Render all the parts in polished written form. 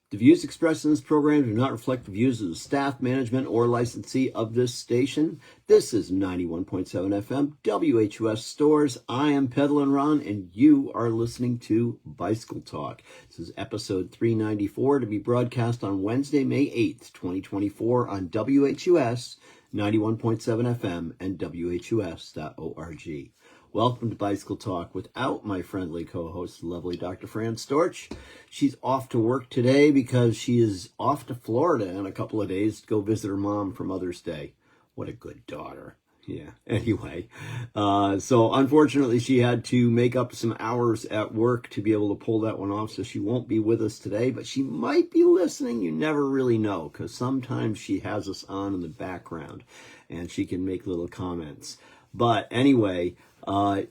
The views expressed in this program do not reflect the views of the staff, management, or licensee of this station. This is 91.7 FM, WHUS Stores. I am Peddlin' Ron, and you are listening to Bicycle Talk. This is episode 394 to be broadcast on Wednesday, May 8th, 2024 on WHUS 91.7 FM and WHUS.org. Welcome to Bicycle Talk without my friendly co-host, the lovely Dr. Fran Storch. She's off to work today because she is off to Florida in a couple of days to go visit her mom for Mother's Day. What a good daughter. Yeah, anyway. So unfortunately, she had to make up some hours at work to be able to pull that one off, so she won't be with us today, but she might be listening. You never really know, because sometimes she has us on in the background, and she can make little comments. But anyway,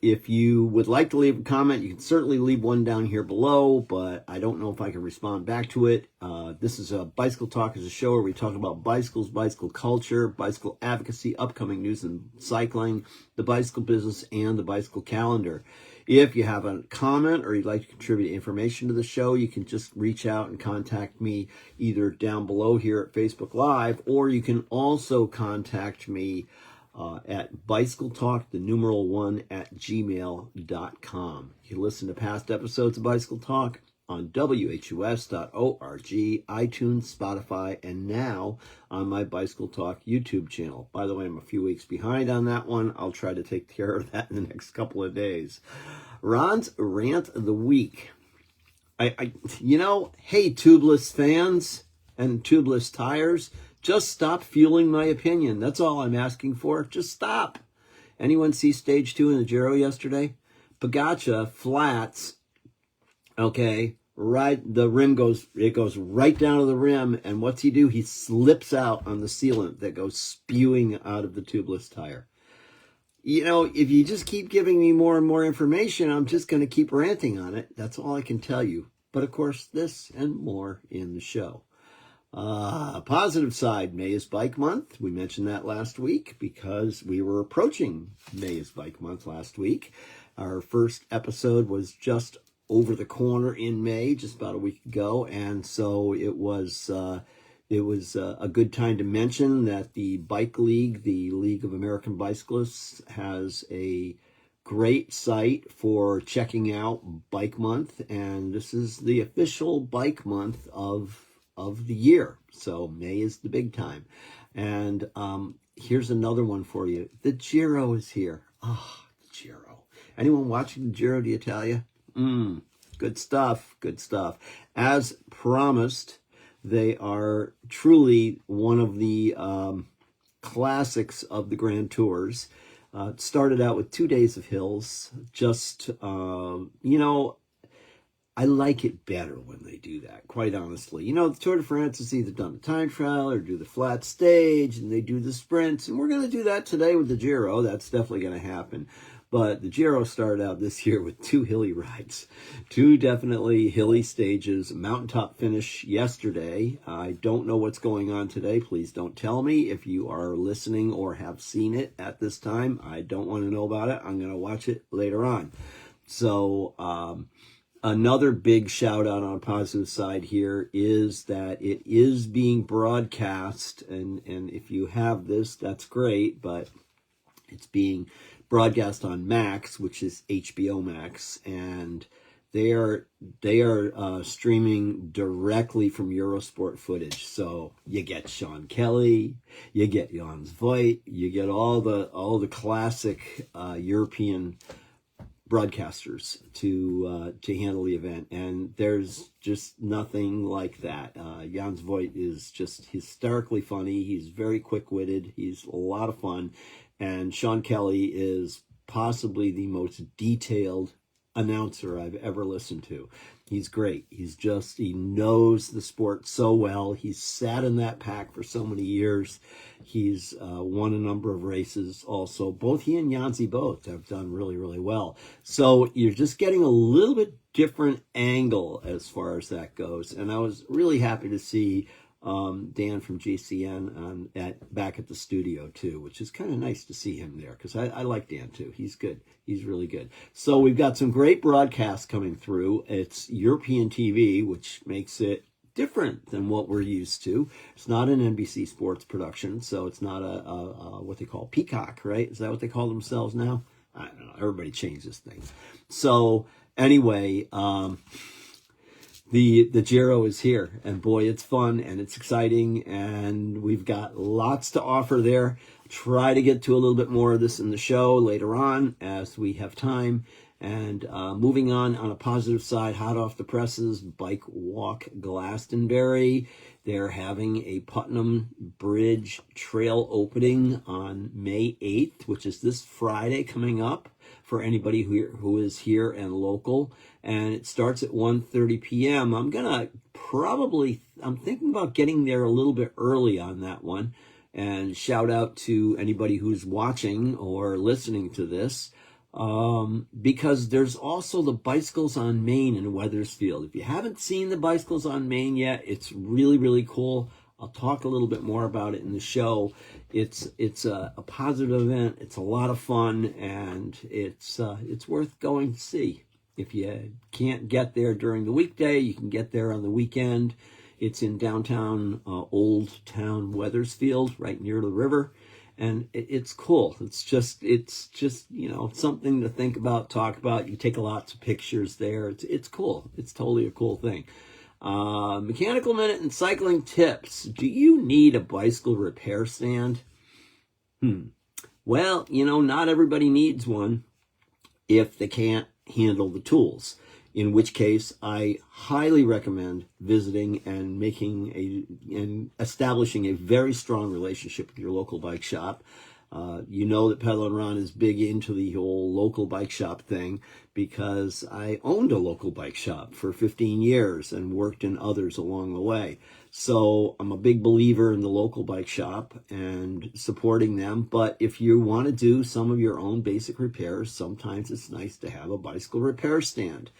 if you would like to leave a comment, you can certainly leave one down here below, but I don't know if I can respond back to it. This is a Bicycle Talk, is a show where we talk about bicycles, bicycle culture, bicycle advocacy, upcoming news in cycling, the bicycle business, and the bicycle calendar. If you have a comment or you'd like to contribute information to the show, you can just reach out and contact me either down below here at Facebook Live, or you can also contact me at Bicycle Talk, the numeral 1 at gmail.com. You can listen to past episodes of Bicycle Talk on WHUS.org, iTunes, Spotify, and now on my Bicycle Talk YouTube channel. By the way, I'm a few weeks behind on that one. I'll try to take care of that in the next couple of days. Ron's Rant of the Week. Hey, tubeless fans and tubeless tires, just stop fueling my opinion. That's all I'm asking for. Just stop. Anyone see stage 2 in the Giro yesterday? Pogacar flats. Okay, right. The rim goes right down to the rim, and what's he do? He slips out on the sealant that goes spewing out of the tubeless tire. If you just keep giving me more and more information, I'm just going to keep ranting on it. That's all I can tell you. But of course, this and more in the show. Positive side, May is Bike Month. We mentioned that last week because we were approaching May is Bike Month last week. Our first episode was just over the corner in May, just about a week ago, and so it was a good time to mention that the Bike League, the League of American Bicyclists, has a great site for checking out Bike Month, and this is the official Bike Month of the year. So May is the big time. And here's another one for you. The Giro is here. The Giro. Anyone watching the Giro d'Italia? Good stuff. Good stuff. As promised, they are truly one of the classics of the Grand Tours. It started out with 2 days of hills. Just, I like it better when they do that, quite honestly. The Tour de France has either done the time trial or do the flat stage, and they do the sprints. And we're going to do that today with the Giro. That's definitely going to happen. But the Giro started out this year with 2 hilly rides, 2 definitely hilly stages, mountaintop finish yesterday. I don't know what's going on today. Please don't tell me if you are listening or have seen it at this time. I don't want to know about it. I'm going to watch it later on. So, another big shout out on a positive side here is that it is being broadcast, and if you have this, that's great, but it's being broadcast on Max, which is HBO Max, and they are streaming directly from Eurosport footage. So you get Sean Kelly, you get Jans Voigt, you get all the classic European broadcasters to handle the event, and there's just nothing like that. Jans Voigt is just hysterically funny. He's very quick-witted. He's a lot of fun, and Sean Kelly is possibly the most detailed announcer I've ever listened to. He's great. He knows the sport so well. He's sat in that pack for so many years. He's won a number of races also. Both he and Janzi both have done really, really well. So you're just getting a little bit different angle as far as that goes. And I was really happy to see Dan from GCN back at the studio too, which is kind of nice to see him there because I like Dan too. He's good. He's really good. So we've got some great broadcasts coming through. It's European TV, which makes it different than what we're used to. It's not an NBC Sports production, so it's not a what they call Peacock, right? Is that what they call themselves now? I don't know. Everybody changes things. So anyway, the Giro is here, and boy, it's fun and it's exciting, and we've got lots to offer there. Try to get to a little bit more of this in the show later on as we have time. And moving on a positive side, hot off the presses, Bike Walk Glastonbury. They're having a Putnam Bridge trail opening on May 8th, which is this Friday coming up for anybody who is here and local. And it starts at 1:30 p.m. I'm thinking about getting there a little bit early on that one. And shout out to anybody who's watching or listening to this. Because there's also the Bicycles on Main in Wethersfield. If you haven't seen the Bicycles on Main yet, it's really, really cool. I'll talk a little bit more about it in the show. It's a positive event. It's a lot of fun, and it's worth going to see. If you can't get there during the weekday, you can get there on the weekend. It's in downtown Old Town Wethersfield, right near the river. And it's cool. It's just, something to think about, talk about. You take lots of pictures there. It's cool. It's totally a cool thing. Mechanical Minute and cycling tips. Do you need a bicycle repair stand? Well, not everybody needs one if they can't handle the tools. In which case, I highly recommend visiting and establishing a very strong relationship with your local bike shop. You know that Pedal and Ron is big into the whole local bike shop thing because I owned a local bike shop for 15 years and worked in others along the way. So I'm a big believer in the local bike shop and supporting them. But if you want to do some of your own basic repairs, sometimes it's nice to have a bicycle repair stand.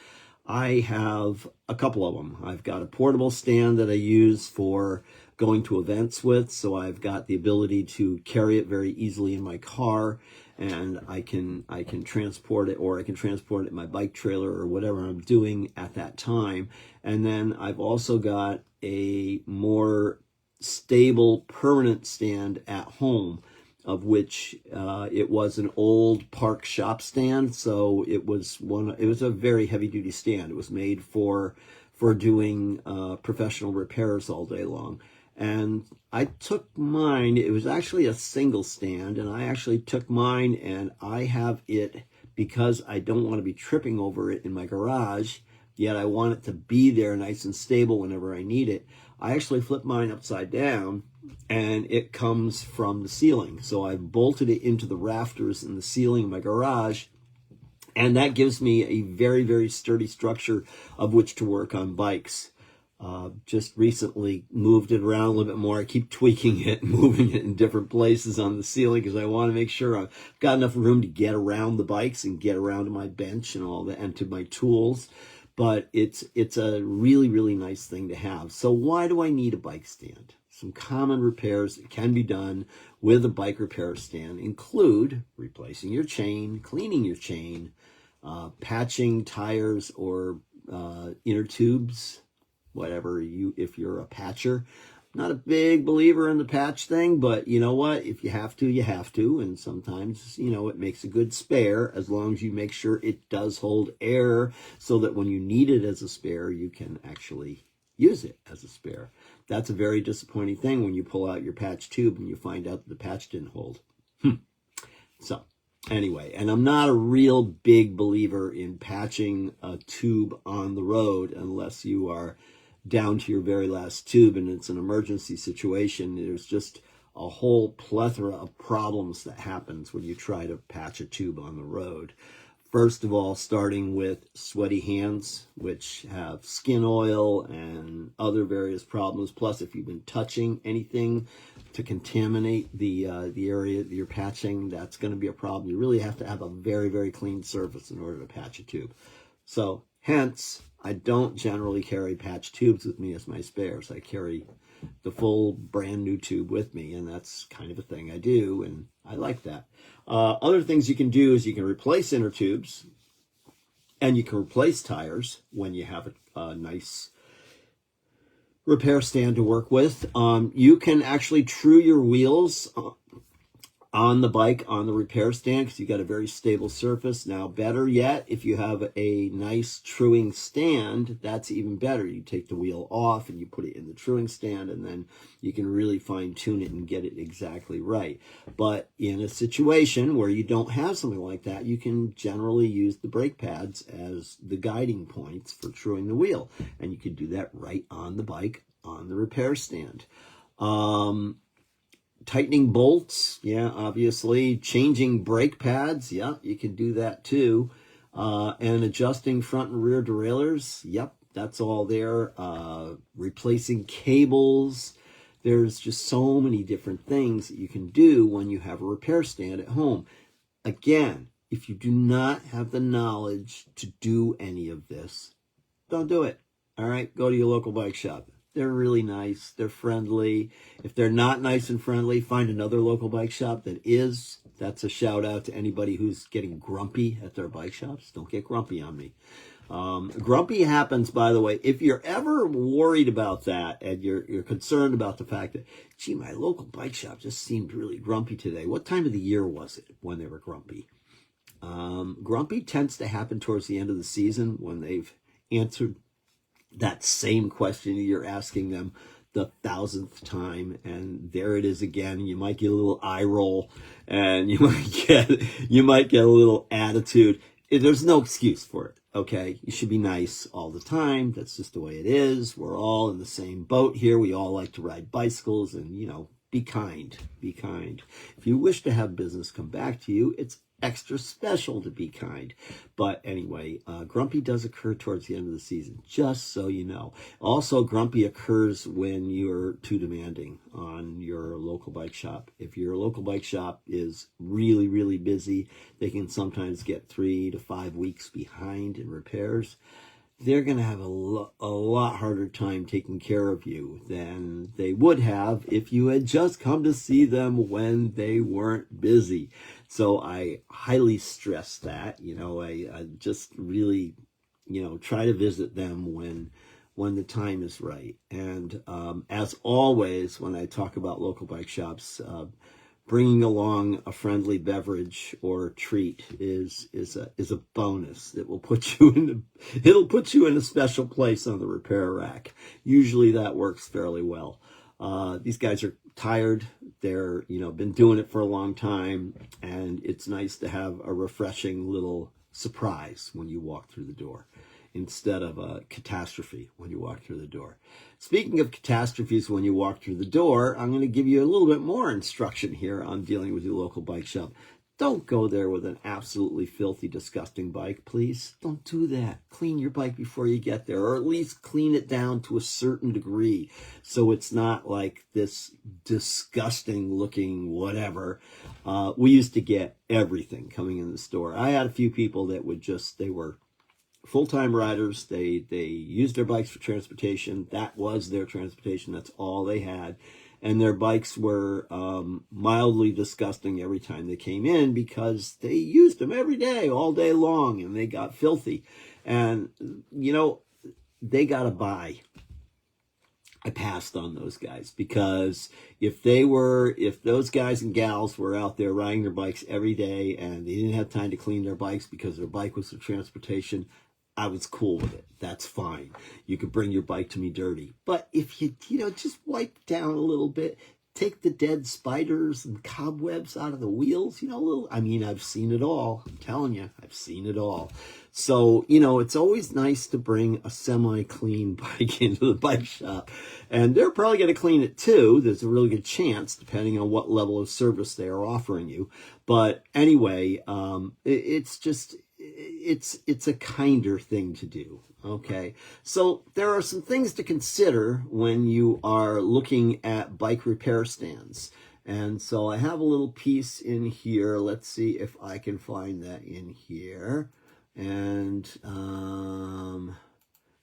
I have a couple of them. I've got a portable stand that I use for going to events with, so I've got the ability to carry it very easily in my car, and I can transport it, or I can transport it in my bike trailer or whatever I'm doing at that time. And then I've also got a more stable, permanent stand at home, of which it was an old park shop stand. So it was a very heavy duty stand. It was made for doing professional repairs all day long. And I took mine, it was actually a single stand, and I actually took mine and I have it because I don't want to be tripping over it in my garage, yet I want it to be there nice and stable whenever I need it. I actually flipped mine upside down, and it comes from the ceiling. So I bolted it into the rafters in the ceiling of my garage, and that gives me a very, very sturdy structure of which to work on bikes. Just recently moved it around a little bit more. I keep tweaking it, moving it in different places on the ceiling because I want to make sure I've got enough room to get around the bikes and get around to my bench and all that, and to my tools. But it's a really, really nice thing to have. So why do I need a bike stand? Some common repairs that can be done with a bike repair stand include replacing your chain, cleaning your chain, patching tires or inner tubes, whatever if you're a patcher. Not a big believer in the patch thing, but you know what? If you have to, you have to. And sometimes, it makes a good spare as long as you make sure it does hold air so that when you need it as a spare, you can actually use it as a spare. That's a very disappointing thing when you pull out your patch tube and you find out that the patch didn't hold. So anyway, and I'm not a real big believer in patching a tube on the road unless you are down to your very last tube and it's an emergency situation. There's just a whole plethora of problems that happens when you try to patch a tube on the road. First of all, starting with sweaty hands, which have skin oil and other various problems. Plus, if you've been touching anything to contaminate the area that you're patching, that's going to be a problem. You really have to have a very, very clean surface in order to patch a tube. So, hence, I don't generally carry patch tubes with me as my spares. I carry the full brand new tube with me, and that's kind of a thing I do, and I like that. Other things you can do is you can replace inner tubes, and you can replace tires when you have a nice repair stand to work with. You can actually true your wheels on the bike on the repair stand because you got a very stable surface. Now, better yet, if you have a nice truing stand, that's even better. You take the wheel off and you put it in the truing stand, and then you can really fine tune it and get it exactly right. But in a situation where you don't have something like that, you can generally use the brake pads as the guiding points for truing the wheel, and you can do that right on the bike on the repair stand. Tightening bolts, yeah, obviously. Changing brake pads, yeah, you can do that too. And adjusting front and rear derailleurs, yep, that's all there. Replacing cables. There's just so many different things that you can do when you have a repair stand at home. Again, if you do not have the knowledge to do any of this, don't do it. All right, go to your local bike shop. They're really nice. They're friendly. If they're not nice and friendly, find another local bike shop that is. That's a shout out to anybody who's getting grumpy at their bike shops. Don't get grumpy on me. Grumpy happens, by the way, if you're ever worried about that and you're concerned about the fact that, gee, my local bike shop just seemed really grumpy today. What time of the year was it when they were grumpy? Grumpy tends to happen towards the end of the season when they've answered that same question you're asking them the 1,000th time, and there it is again. You might get a little eye roll, and you might get a little attitude. There's no excuse for it. Okay, you should be nice all the time. That's just the way it is. We're all in the same boat here. We all like to ride bicycles, and be kind. Be kind. If you wish to have business come back to you, it's extra special to be kind. But anyway, grumpy does occur towards the end of the season, just so you know. Also, grumpy occurs when you're too demanding on your local bike shop. If your local bike shop is really, really busy, they can sometimes get 3 to 5 weeks behind in repairs. They're going to have a lot harder time taking care of you than they would have if you had just come to see them when they weren't busy. So I highly stress that, I just really, try to visit them when the time is right. And as always, when I talk about local bike shops, bringing along a friendly beverage or treat is a bonus that will put you it'll put you in a special place on the repair rack. Usually that works fairly well. These guys are tired. They're, been doing it for a long time, and it's nice to have a refreshing little surprise when you walk through the door instead of a catastrophe when you walk through the door. Speaking of catastrophes when you walk through the door, I'm going to give you a little bit more instruction here on dealing with your local bike shop. Don't go there with an absolutely filthy, disgusting bike, please. Don't do that. Clean your bike before you get there, or at least clean it down to a certain degree so it's not like this disgusting looking whatever. We used to get everything coming in the store. I had a few people that they were full-time riders. They used their bikes for transportation. That was their transportation. That's all they had. And their bikes were mildly disgusting every time they came in because they used them every day, all day long, and they got filthy. And, they got to buy. I passed on those guys because if those guys and gals were out there riding their bikes every day and they didn't have time to clean their bikes because their bike was their transportation, I was cool with it. That's fine. You could bring your bike to me dirty. But if you just wipe down a little bit, take the dead spiders and cobwebs out of the wheels, I've seen it all. I'm telling you, I've seen it all. So, it's always nice to bring a semi-clean bike into the bike shop. And they're probably going to clean it too. There's a really good chance, depending on what level of service they are offering you. But anyway, it's a kinder thing to do. Okay, so there are some things to consider when you are looking at bike repair stands. And so I have a little piece in here. Let's see if I can find that in here. And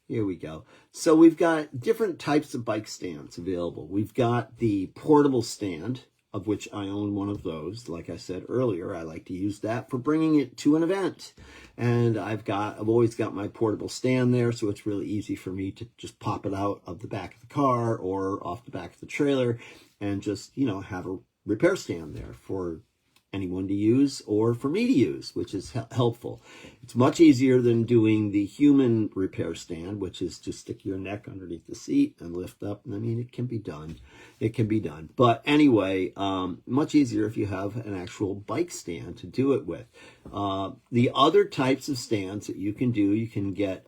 here we go. So we've got different types of bike stands available. We've got the portable stand. of which I own one of those. Like I said earlier, I like to use that for bringing it to an event. And I've always got my portable stand there, so it's really easy for me to just pop it out of the back of the car or off the back of the trailer and just, have a repair stand there for anyone to use or for me to use, which is helpful. It's much easier than doing the human repair stand, which is just stick your neck underneath the seat and lift up. And I mean, it can be done. It can be done. But anyway, much easier if you have an actual bike stand to do it with. The other types of stands that you can do, you can get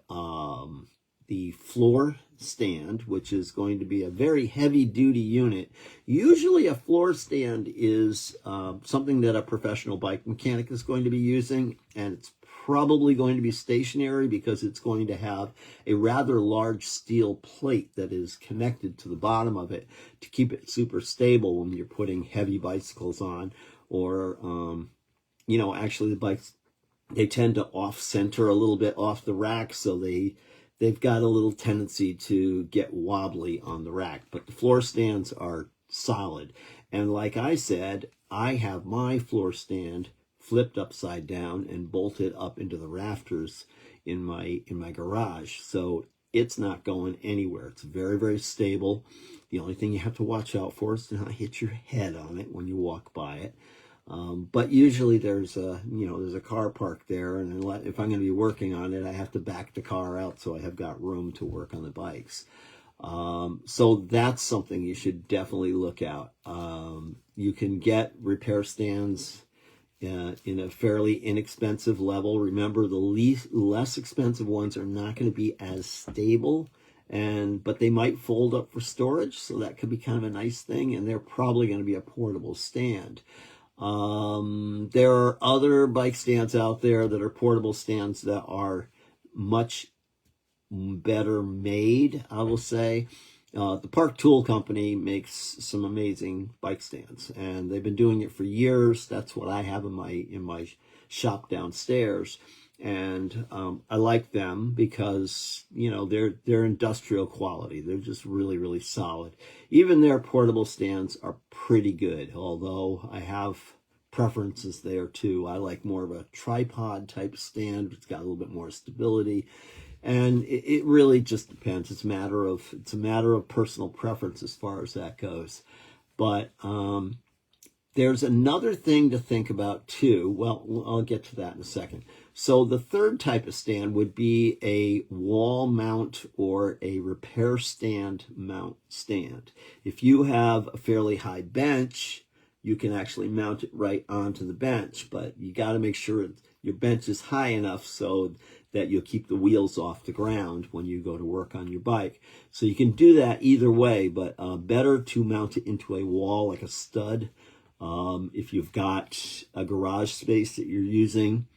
the floor stand, which is going to be a very heavy duty unit. Usually a floor stand is something that a professional bike mechanic is going to be using, and it's probably going to be stationary because it's going to have a rather large steel plate that is connected to the bottom of it to keep it super stable when you're putting heavy bicycles on, or actually the bikes, they tend to off center a little bit off the rack, so they've got a little tendency to get wobbly on the rack. But the floor stands are solid. And like I said, I have my floor stand flipped upside down and bolted up into the rafters in my garage. So it's not going anywhere. It's very, very stable. The only thing you have to watch out for is to not hit your head on it when you walk by it. But usually there's a car parked there, and if I'm going to be working on it, I have to back the car out so I have got room to work on the bikes. So that's something you should definitely look at. You can get repair stands in a fairly inexpensive level. Remember, the less expensive ones are not going to be as stable, but they might fold up for storage, so that could be kind of a nice thing, and they're probably going to be a portable stand. There are other bike stands out there that are portable stands that are much better made, I will say. The Park Tool Company makes some amazing bike stands, and they've been doing it for years. That's what I have in my shop downstairs. And I like them because, they're industrial quality. They're just really, really solid. Even their portable stands are pretty good, although I have preferences there too. I like more of a tripod type stand. It's got a little bit more stability. And it really just depends. It's a matter of personal preference as far as that goes. But there's another thing to think about too. Well, I'll get to that in a second. So the third type of stand would be a wall mount or a repair stand mount stand. If you have a fairly high bench, you can actually mount it right onto the bench, but you got to make sure your bench is high enough so that you'll keep the wheels off the ground when you go to work on your bike. So you can do that either way, but better to mount it into a wall like a stud. If you've got a garage space that you're using,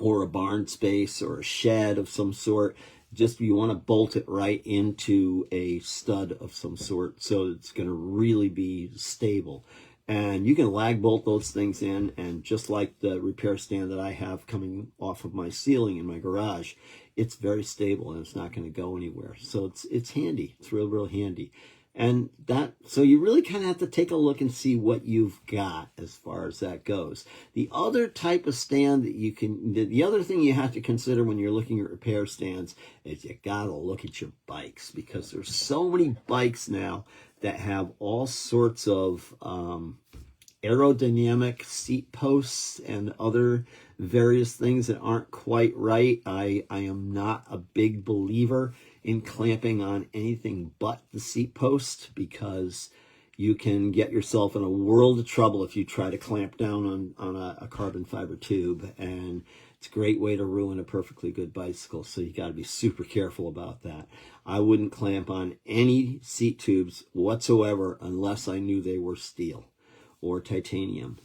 or a barn space or a shed of some sort, you want to bolt it right into a stud of some sort so it's going to really be stable. And you can lag bolt those things in, and just like the repair stand that I have coming off of my ceiling in my garage, it's very stable and it's not going to go anywhere. So it's handy. It's real, real handy. And so you really kind of have to take a look and see what you've got as far as that goes. The other type of stand the other thing you have to consider when you're looking at repair stands is you got to look at your bikes, because there's so many bikes now that have all sorts of aerodynamic seat posts and other various things that aren't quite right. I am not a big believer in clamping on anything but the seat post, because you can get yourself in a world of trouble if you try to clamp down on a carbon fiber tube, and it's a great way to ruin a perfectly good bicycle. So you got to be super careful about that. I wouldn't clamp on any seat tubes whatsoever unless I knew they were steel or titanium.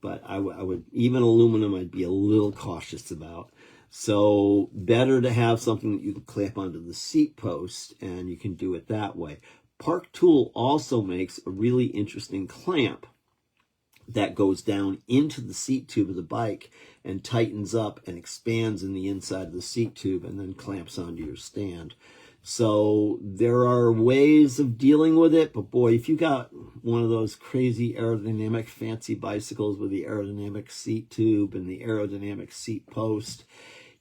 But I would, even aluminum, I'd be a little cautious about. So better to have something that you can clamp onto the seat post, and you can do it that way. Park Tool also makes a really interesting clamp that goes down into the seat tube of the bike and tightens up and expands in the inside of the seat tube and then clamps onto your stand. So there are ways of dealing with it, but boy, if you got one of those crazy aerodynamic fancy bicycles with the aerodynamic seat tube and the aerodynamic seat post,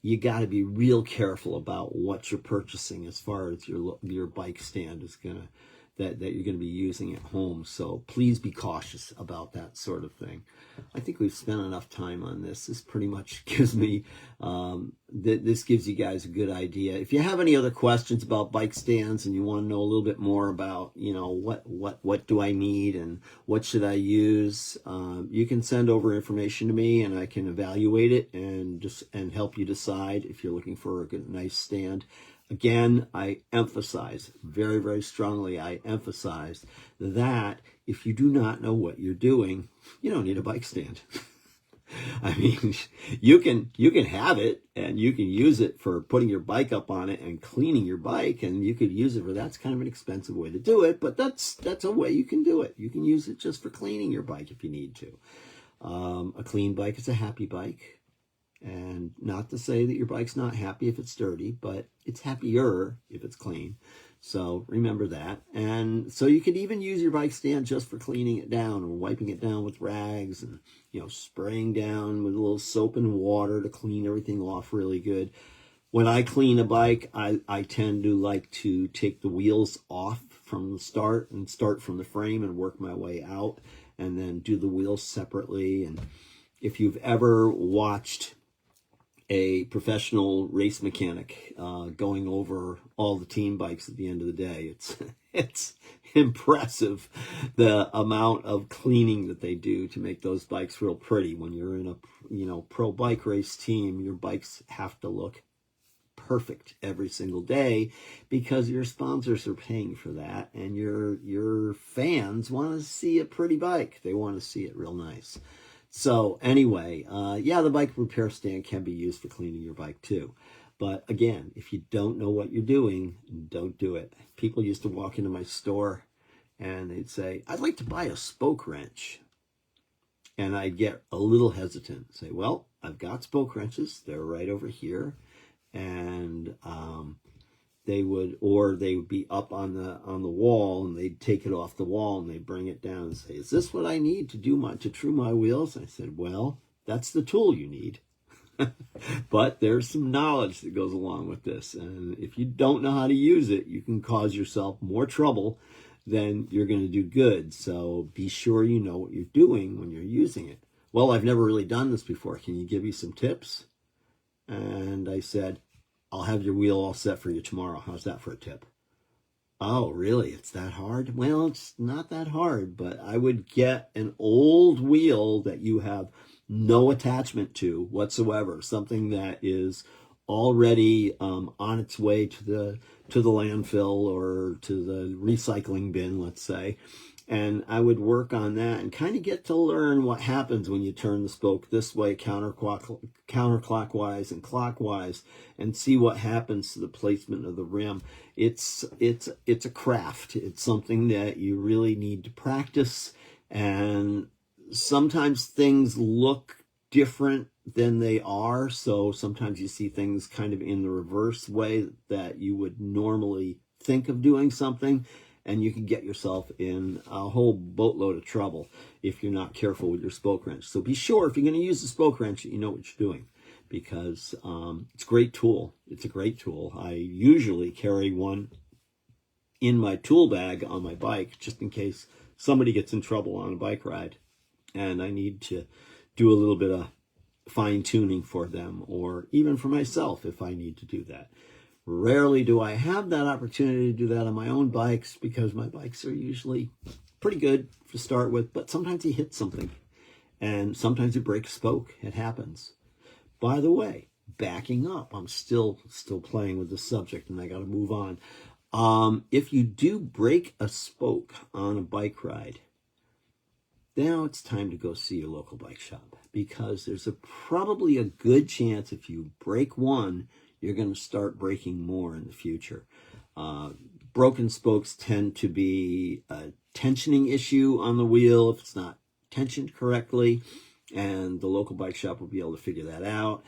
you got to be real careful about what you're purchasing as far as your bike stand is gonna that you're going to be using at home. So please be cautious about that sort of thing. I think we've spent enough time on this. This pretty much gives me, this gives you guys a good idea. If you have any other questions about bike stands and you want to know a little bit more about, what do I need and what should I use, you can send over information to me and I can evaluate it and help you decide if you're looking for a good, nice stand. Again, I emphasize very, very strongly, I emphasize that if you do not know what you're doing, you don't need a bike stand. I mean, you can have it and you can use it for putting your bike up on it and cleaning your bike, and you could use it for, that's kind of an expensive way to do it, but that's a way you can do it. You can use it just for cleaning your bike if you need to. A clean bike is a happy bike. And not to say that your bike's not happy if it's dirty, but it's happier if it's clean. So remember that. And so you could even use your bike stand just for cleaning it down or wiping it down with rags and, spraying down with a little soap and water to clean everything off really good. When I clean a bike, I tend to like to take the wheels off from the start and start from the frame and work my way out and then do the wheels separately. And if you've ever watched a professional race mechanic going over all the team bikes at the end of the day, it's impressive the amount of cleaning that they do to make those bikes real pretty. When you're in a pro bike race team, your bikes have to look perfect every single day because your sponsors are paying for that, and your fans want to see a pretty bike. They want to see it real nice. So anyway, the bike repair stand can be used for cleaning your bike too. But again, if you don't know what you're doing, don't do it. People used to walk into my store and they'd say, I'd like to buy a spoke wrench. And I'd get a little hesitant. Say, well, I've got spoke wrenches. They're right over here. And they would be up on the wall, and they'd take it off the wall and they'd bring it down and say, is this what I need to true my wheels? I said, well, that's the tool you need. But there's some knowledge that goes along with this. And if you don't know how to use it, you can cause yourself more trouble than you're going to do good. So be sure you know what you're doing when you're using it. Well, I've never really done this before. Can you give me some tips? And I said, I'll have your wheel all set for you tomorrow. How's that for a tip? Oh, really? It's that hard? Well, it's not that hard, but I would get an old wheel that you have no attachment to whatsoever, something that is already on its way to the landfill or to the recycling bin, let's say. And I would work on that and kind of get to learn what happens when you turn the spoke this way, counterclockwise and clockwise, and see what happens to the placement of the rim. It's a craft. It's something that you really need to practice. And sometimes things look different than they are. So sometimes you see things kind of in the reverse way that you would normally think of doing something. And you can get yourself in a whole boatload of trouble if you're not careful with your spoke wrench. So be sure if you're going to use the spoke wrench that you know what you're doing, because it's a great tool. It's a great tool. I usually carry one in my tool bag on my bike just in case somebody gets in trouble on a bike ride and I need to do a little bit of fine tuning for them, or even for myself if I need to do that. Rarely do I have that opportunity to do that on my own bikes because my bikes are usually pretty good to start with, but sometimes you hit something and sometimes you break a spoke. It happens. By the way, backing up, I'm still playing with the subject and I got to move on. If you do break a spoke on a bike ride, now it's time to go see your local bike shop, because there's probably a good chance if you break one, you're going to start breaking more in the future. Broken spokes tend to be a tensioning issue on the wheel if it's not tensioned correctly, and the local bike shop will be able to figure that out.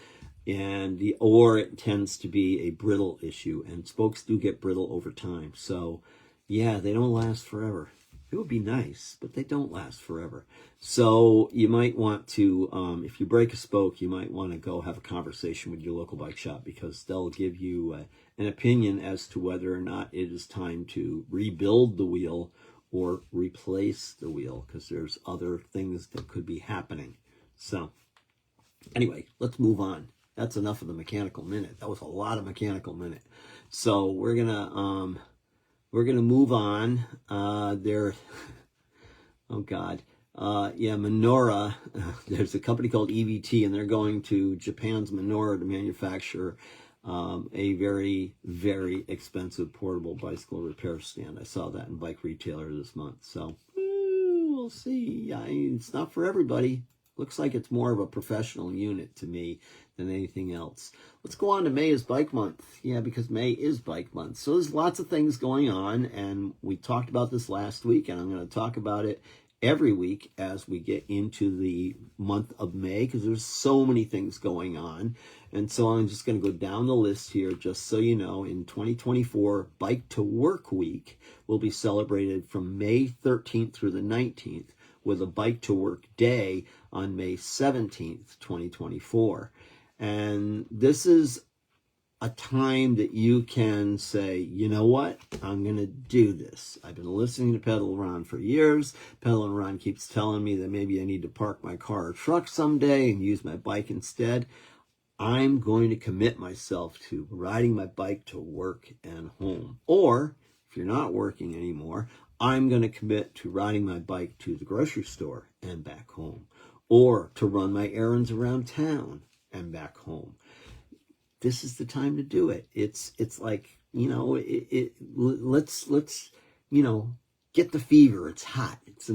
or it tends to be a brittle issue, and spokes do get brittle over time. So yeah, they don't last forever. It would be nice, but they don't last forever. So you might want to, if you break a spoke, you might want to go have a conversation with your local bike shop, because they'll give you an opinion as to whether or not it is time to rebuild the wheel or replace the wheel, because there's other things that could be happening. So anyway, let's move on. That's enough of the mechanical minute. That was a lot of mechanical minute. So we're gonna move on. Oh God. Minora. There's a company called EVT, and they're going to Japan's Minora to manufacture a very, very expensive portable bicycle repair stand. I saw that in Bike Retailer this month. So we'll see. It's not for everybody. Looks like it's more of a professional unit to me than anything else. Let's go on to May is Bike Month. Yeah, because May is Bike Month. So there's lots of things going on, and we talked about this last week, and I'm going to talk about it every week as we get into the month of May, because there's so many things going on. And so I'm just going to go down the list here, just so you know. In 2024, Bike to Work Week will be celebrated from May 13th through the 19th, with a Bike to Work Day on May 17th, 2024. And this is a time that you can say, you know what, I'm going to do this. I've been listening to Pedal Ron for years. Pedal Ron keeps telling me that maybe I need to park my car or truck someday and use my bike instead. I'm going to commit myself to riding my bike to work and home. Or, if you're not working anymore, I'm going to commit to riding my bike to the grocery store and back home, or to run my errands around town and back home. This is the time to do it. It's like, let's get the fever. It's hot. It's a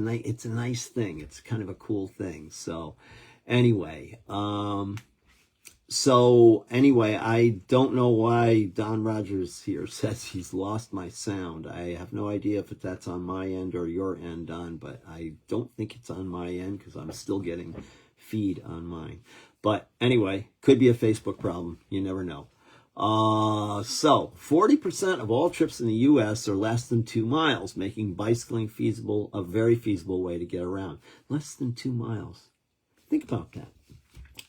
nice thing. It's kind of a cool thing. So anyway, I don't know why Don Rogers here says he's lost my sound. I have no idea if that's on my end or your end, Don, but I don't think it's on my end, because I'm still getting feed on mine. But anyway, could be a Facebook problem. You never know. So 40% of all trips in the U.S. are less than 2 miles, making bicycling a very feasible way to get around. Less than 2 miles. Think about that.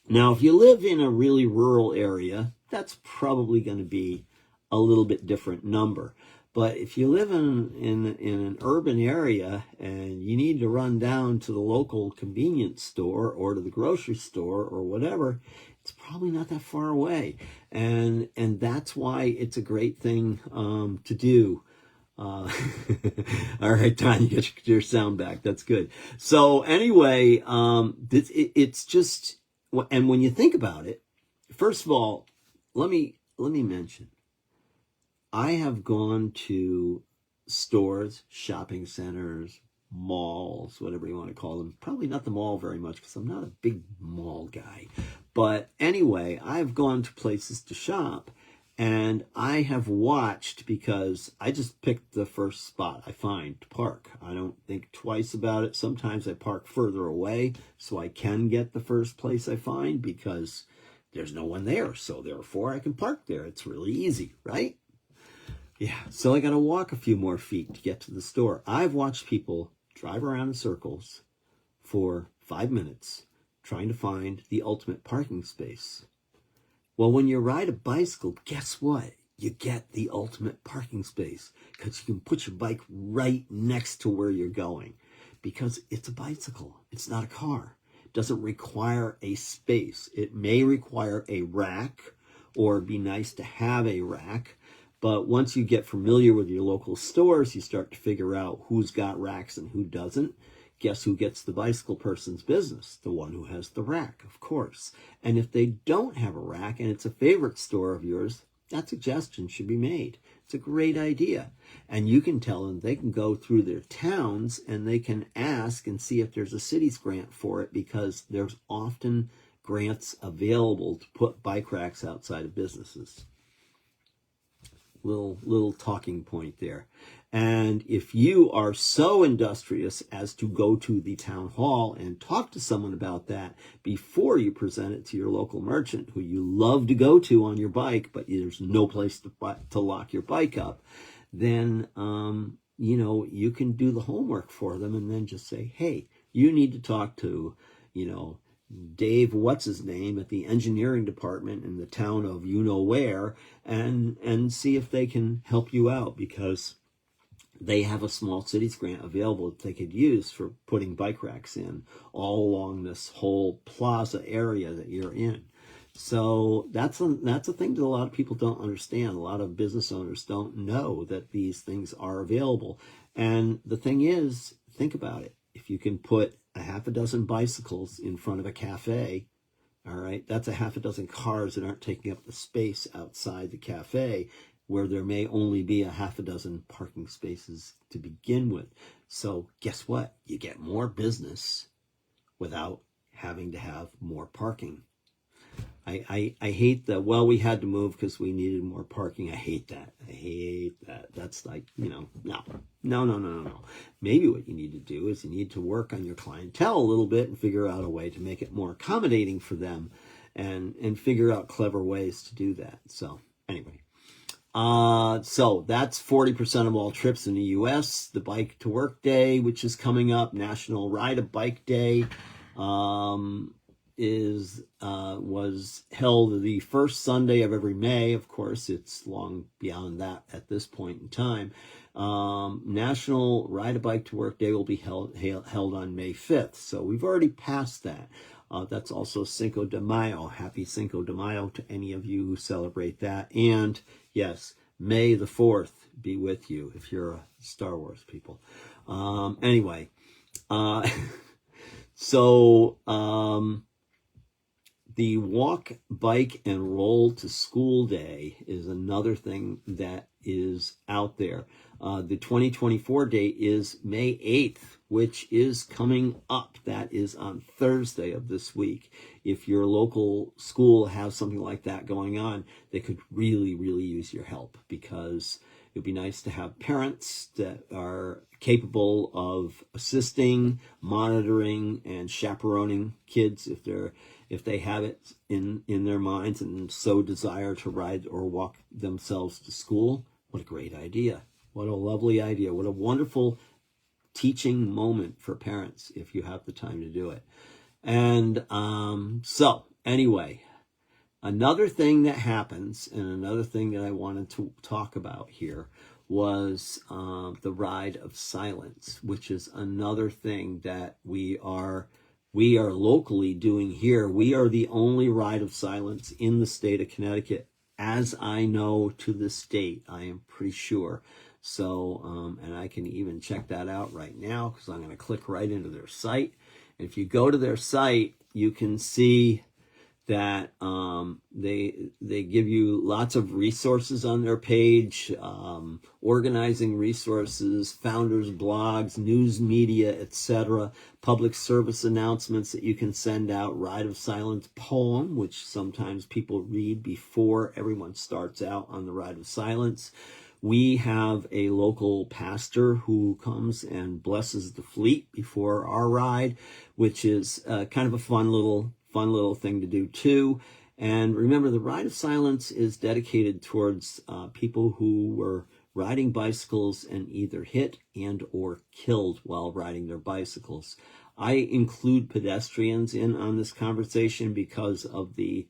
Now, if you live in a really rural area, that's probably going to be a little bit different number. But if you live in an urban area and you need to run down to the local convenience store or to the grocery store or whatever, it's probably not that far away. And that's why it's a great thing to do. All right, Don, you get your sound back. That's good. So anyway, it's just... And when you think about it, first of all, let me mention, I have gone to stores, shopping centers, malls, whatever you want to call them. Probably not the mall very much, because I'm not a big mall guy. But anyway, I've gone to places to shop, and I have watched, because I just picked the first spot I find to park. I don't think twice about it. Sometimes I park further away so I can get the first place I find, because there's no one there. So therefore I can park there. It's really easy, right? Yeah. So I got to walk a few more feet to get to the store. I've watched people drive around in circles for 5 minutes trying to find the ultimate parking space. Well, when you ride a bicycle, guess what? You get the ultimate parking space, because you can put your bike right next to where you're going, because it's a bicycle. It's not a car. It doesn't require a space. It may require a rack, or it'd be nice to have a rack. But once you get familiar with your local stores, you start to figure out who's got racks and who doesn't. Guess who gets the bicycle person's business? The one who has the rack, of course. And if they don't have a rack and it's a favorite store of yours, that suggestion should be made. It's a great idea. And you can tell them they can go through their towns and they can ask and see if there's a city's grant for it, because there's often grants available to put bike racks outside of businesses. little talking point there. And if you are so industrious as to go to the town hall and talk to someone about that before you present it to your local merchant, who you love to go to on your bike, but there's no place to lock your bike up, then, you can do the homework for them and then just say, hey, you need to talk to, Dave, what's his name, at the engineering department in the town of where, and see if they can help you out, because they have a small cities grant available that they could use for putting bike racks in all along this whole plaza area that you're in. So that's a thing that a lot of people don't understand. A lot of business owners don't know that these things are available. And the thing is, think about it. If you can put a half a dozen bicycles in front of a cafe, all right, that's a half a dozen cars that aren't taking up the space outside the cafe, where there may only be a half a dozen parking spaces to begin with. So guess what? You get more business without having to have more parking. I hate that, well, we had to move because we needed more parking. I hate that. That's like, no. Maybe what you need to do is you need to work on your clientele a little bit and figure out a way to make it more accommodating for them, and figure out clever ways to do that. So anyway. So that's 40% of all trips in the U.S. The Bike to Work Day, which is coming up, National Ride a Bike Day, was held the first Sunday of every May. Of course, it's long beyond that at this point in time. National Ride a Bike to Work Day will be held on May 5th. So we've already passed that. That's also Cinco de Mayo. Happy Cinco de Mayo to any of you who celebrate that. And yes, May the 4th be with you if you're a Star Wars people. Anyway, so the walk, bike, and roll to school day is another thing that is out there. The 2024 date is May 8th, which is coming up. That is on Thursday of this week. If your local school has something like that going on, they could really, really use your help, because it would be nice to have parents that are capable of assisting, monitoring, and chaperoning kids if they have it in their minds and so desire to ride or walk themselves to school. What a great idea. What a lovely idea. What a wonderful teaching moment for parents if you have the time to do it. And so anyway, another thing that happens, and another thing that I wanted to talk about here, was the Ride of Silence, which is another thing that we are locally doing here. We are the only Ride of Silence in the state of Connecticut, as I know, to this date. I am pretty sure. So, and I can even check that out right now, because I'm going to click right into their site. And if you go to their site, you can see that they give you lots of resources on their page, organizing resources, founders blogs, news media, etc., public service announcements that you can send out, Ride of Silence poem, which sometimes people read before everyone starts out on the Ride of Silence. We have a local pastor who comes and blesses the fleet before our ride, which is kind of a fun little thing to do too. And remember, the Ride of Silence is dedicated towards people who were riding bicycles and either hit and or killed while riding their bicycles. I include pedestrians in on this conversation because of the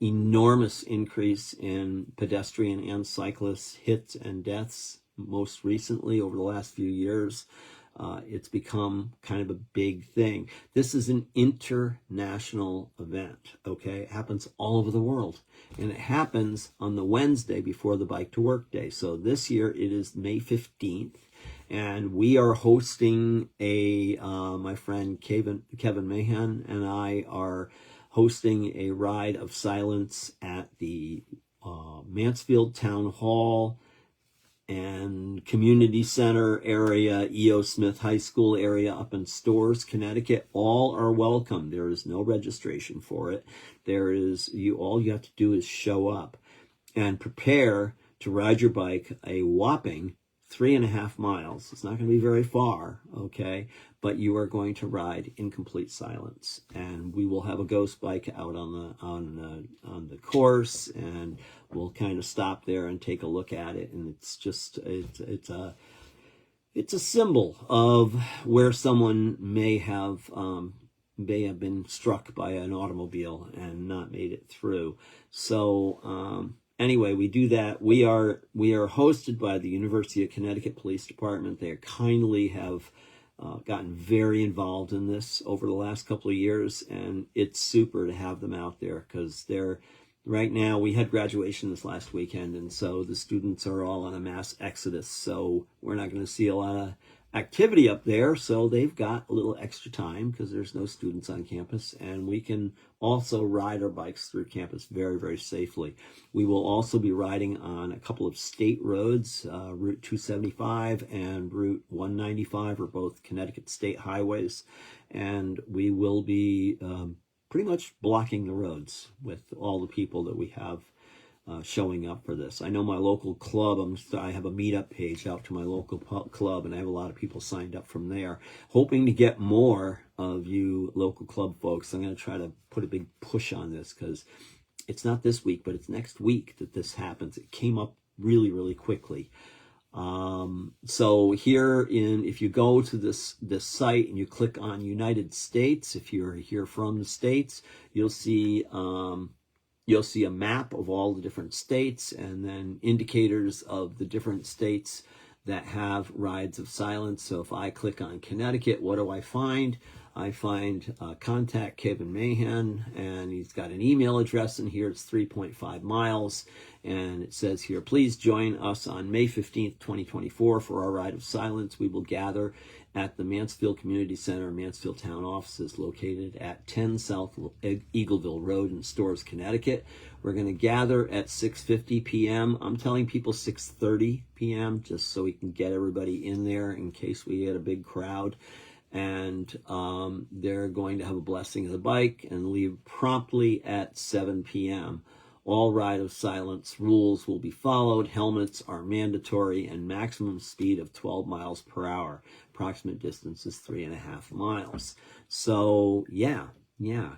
enormous increase in pedestrian and cyclist hits and deaths most recently over the last few years. It's become kind of a big thing. This is an international event, okay? It happens all over the world. And it happens on the Wednesday before the Bike to Work Day. So this year it is May 15th. And we are hosting my friend Kevin Mahan and I are hosting a Ride of Silence at the Mansfield Town Hall and Community Center area, E.O. Smith High School area up in Storrs, Connecticut. All are welcome. There is no registration for it. All you have to do is show up and prepare to ride your bike a whopping 3.5 miles. It's not going to be very far, okay? But you are going to ride in complete silence, and we will have a ghost bike out on the course, and we'll kind of stop there and take a look at it. And it's just it's a symbol of where someone may have been struck by an automobile and not made it through. So anyway, we do that. We are hosted by the University of Connecticut Police Department. They kindly have gotten very involved in this over the last couple of years, and it's super to have them out there, because they're right now, we had graduation this last weekend, and so the students are all on a mass exodus, so we're not going to see a lot of activity up there. So they've got a little extra time because there's no students on campus, and we can also ride our bikes through campus very, very safely. We will also be riding on a couple of state roads. Route 275 and Route 195 are both Connecticut state highways, and we will be pretty much blocking the roads with all the people that we have showing up for this. I know my local club, I have a meetup page out to my local club, and I have a lot of people signed up from there, hoping to get more of you local club folks. I'm going to try to put a big push on this, because it's not this week, but it's next week that this happens. It came up really, really quickly. So if you go to this site and you click on United States, if you're here from the States, you'll see a map of all the different states, and then indicators of the different states that have rides of silence. So if I click on Connecticut, what do I find? I find contact Kevin Mahan, and he's got an email address in here. It's 3.5 miles, and it says here, please join us on May 15th, 2024 for our ride of silence. We will gather at the Mansfield Community Center, Mansfield Town Offices, located at 10 South Eagleville Road in Storrs, Connecticut. We're going to gather at 6:50 p.m. I'm telling people 6:30 p.m. just so we can get everybody in there in case we get a big crowd. And they're going to have a blessing of the bike and leave promptly at 7 p.m. All ride of silence rules will be followed. Helmets are mandatory, and maximum speed of 12 miles per hour. Approximate distance is 3.5 miles. So yeah,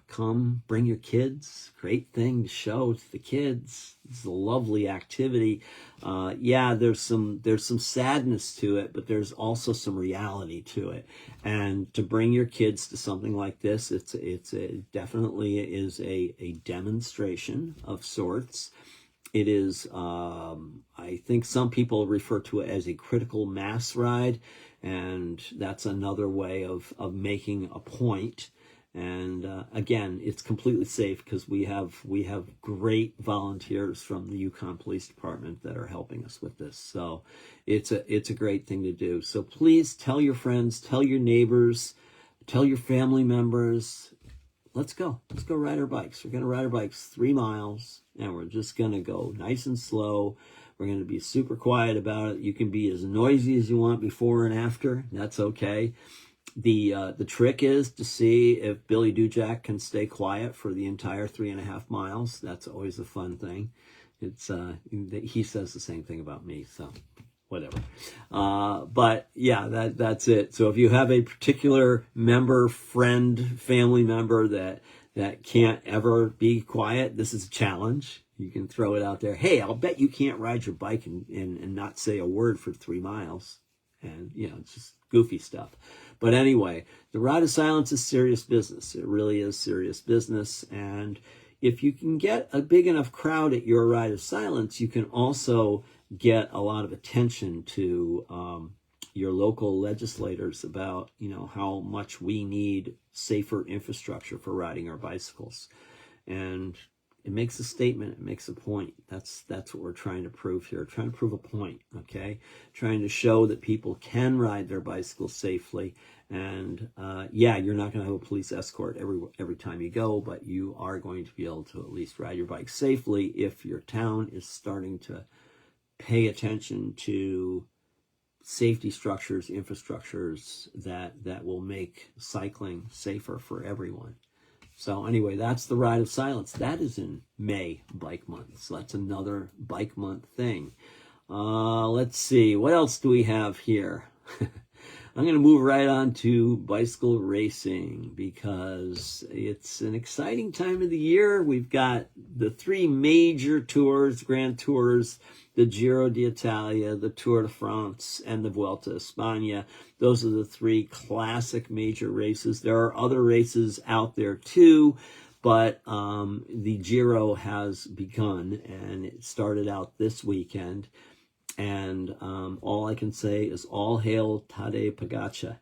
come bring your kids. Great thing to show to the kids. It's a lovely activity. There's some sadness to it, but there's also some reality to it. And to bring your kids to something like this, it definitely is a demonstration of sorts. It is, I think some people refer to it as a critical mass ride, and that's another way of making a point. And again, it's completely safe because we have great volunteers from the Yukon Police Department that are helping us with this. So it's a great thing to do. So please tell your friends, tell your neighbors, tell your family members. Let's go ride our bikes. We're going to ride our bikes 3 miles, and we're just going to go nice and slow. We're going to be super quiet about it. You can be as noisy as you want before and after. That's okay. The trick is to see if Billy Dujak can stay quiet for the entire 3.5 miles. That's always a fun thing. It's he says the same thing about me, so whatever. But yeah, that's it. So if you have a particular member, friend, family member that can't ever be quiet, this is a challenge. You can throw it out there. Hey, I'll bet you can't ride your bike and not say a word for 3 miles. And, it's just goofy stuff. But anyway, the ride of silence is serious business. It really is serious business. And if you can get a big enough crowd at your ride of silence, you can also get a lot of attention to your local legislators about, how much we need safer infrastructure for riding our bicycles. And it makes a statement. It makes a point. That's what we're trying to prove here. Trying to prove a point, okay? Trying to show that people can ride their bicycles safely. And you're not going to have a police escort every time you go, but you are going to be able to at least ride your bike safely if your town is starting to pay attention to safety structures, infrastructures that will make cycling safer for everyone. So anyway, that's the Ride of Silence. That is in May, Bike Month. So that's another Bike Month thing. Let's see. What else do we have here? I'm going to move right on to bicycle racing because it's an exciting time of the year. We've got the three major tours, Grand Tours, the Giro d'Italia, the Tour de France, and the Vuelta a España. Those are the three classic major races. There are other races out there too, but the Giro has begun, and it started out this weekend. And all I can say is all hail Tadej Pogacar.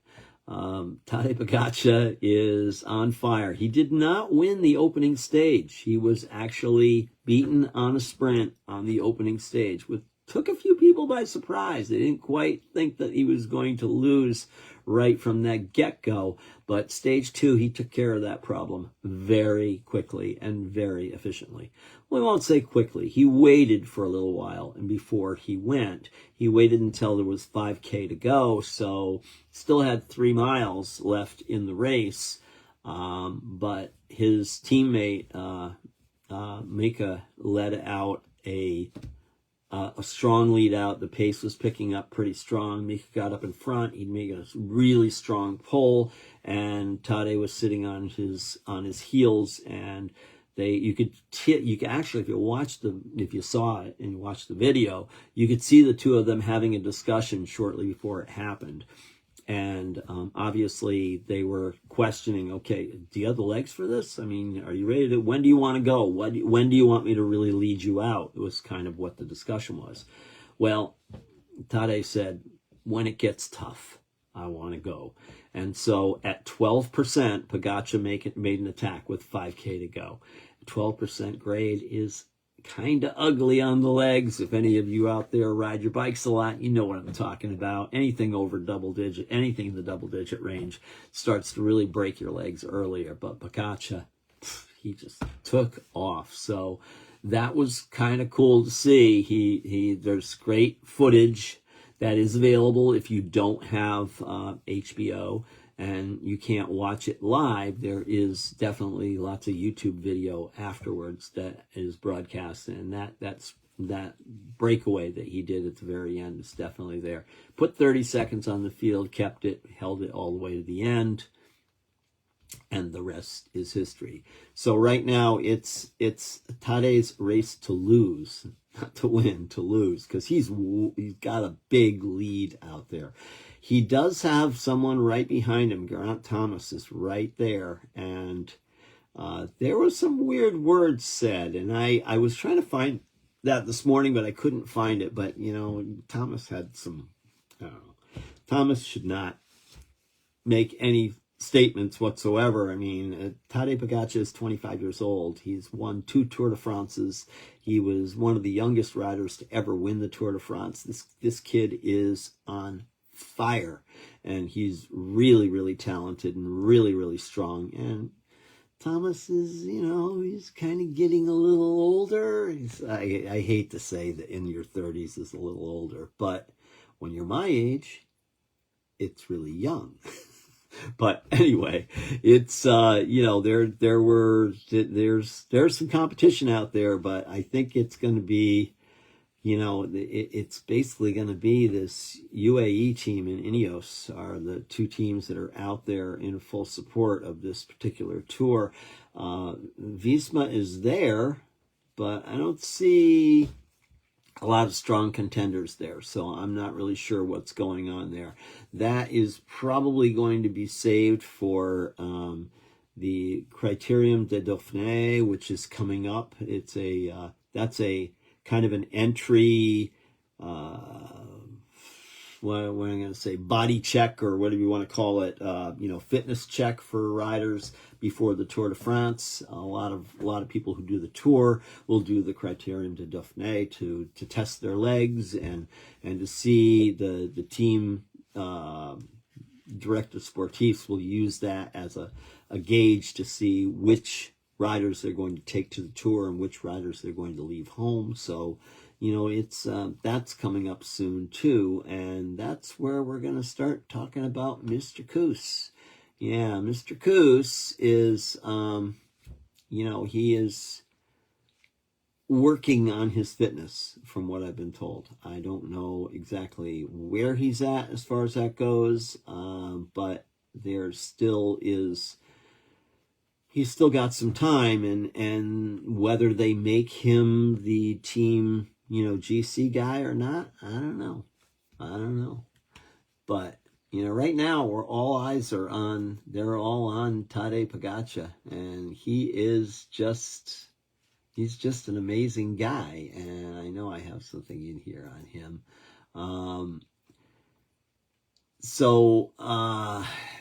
Tadej Pogacar is on fire. He did not win the opening stage. He was actually beaten on a sprint on the opening stage, which took a few people by surprise. They didn't quite think that he was going to lose right from that get-go. But stage 2, he took care of that problem very quickly and very efficiently. Well, I won't say quickly. He waited for a little while, and before he went, he waited until there was 5K to go, so still had 3 miles left in the race. But his teammate, Mika, led out a strong lead out. The pace was picking up pretty strong. Mika got up in front. He made a really strong pull, and Tadej was sitting on his heels, and you could actually, if you saw it and you watched the video, you could see the two of them having a discussion shortly before it happened. And obviously they were questioning, okay, do you have the legs for this? I mean, are you ready to, when do you want to go? When do you want me to really lead you out? It was kind of what the discussion was. Well, Tadej said, when it gets tough, I want to go. And so at 12%, Pogacar made an attack with 5K to go. 12% grade is kind of ugly on the legs. If any of you out there ride your bikes a lot, you know what I'm talking about. Anything over double digit, anything in the double digit range starts to really break your legs earlier. But Pogacar, he just took off. So that was kind of cool to see. There's great footage that is available if you don't have HBO and you can't watch it live. There is definitely lots of YouTube video afterwards that is broadcast, and that breakaway that he did at the very end is definitely there. Put 30 seconds on the field, kept it, held it all the way to the end, and the rest is history. So right now it's Tadej's race to lose, not to win, to lose, because he's got a big lead out there. He does have someone right behind him. Geraint Thomas is right there. And there was some weird words said. And I was trying to find that this morning, but I couldn't find it. But, you know, Thomas had some, I don't know. Thomas should not make any statements whatsoever. I mean, Tadej Pogacar is 25 years old. He's won 2 Tour de France's. He was one of the youngest riders to ever win the Tour de France. This kid is on fire, and he's really, really talented and really, really strong. And Thomas is, you know, he's kind of getting a little older. I hate to say that in your 30s is a little older, but when you're my age, it's really young. But anyway, it's you know, there's some competition out there, but I think it's going to be, you know, it's basically going to be this UAE team and Ineos are the two teams that are out there in full support of this particular tour. Visma is there, but I don't see a lot of strong contenders there, so I'm not really sure what's going on there. That is probably going to be saved for the Critérium de Dauphiné, which is coming up. It's that's a kind of an entry, what am I going to say, body check or whatever you want to call it, you know, fitness check for riders before the Tour de France. A lot of people who do the tour will do the Critérium de Dauphiné to test their legs and to see the team director sportifs will use that as a gauge to see which riders they're going to take to the tour and which riders they're going to leave home. So, you know, it's that's coming up soon too, and that's where we're going to start talking about Mr. Kuss. Yeah, Mr. Kuss is he is working on his fitness, from what I've been told. I don't know exactly where he's at as far as that goes, but there still is, he's still got some time, and whether they make him the team, GC guy or not, I don't know. But, right now, they're all on Tadej Pogacar, and he's just an amazing guy, and I know I have something in here on him.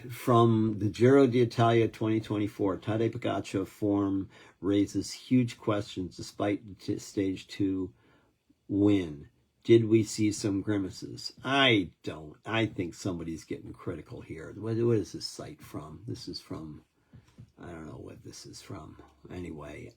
From the Giro d'Italia 2024, Tadej Pogacar form raises huge questions despite the stage 2 win. Did we see some grimaces? I don't. I think somebody's getting critical here. What is this site from? This is from, I don't know what this is from. Anyway,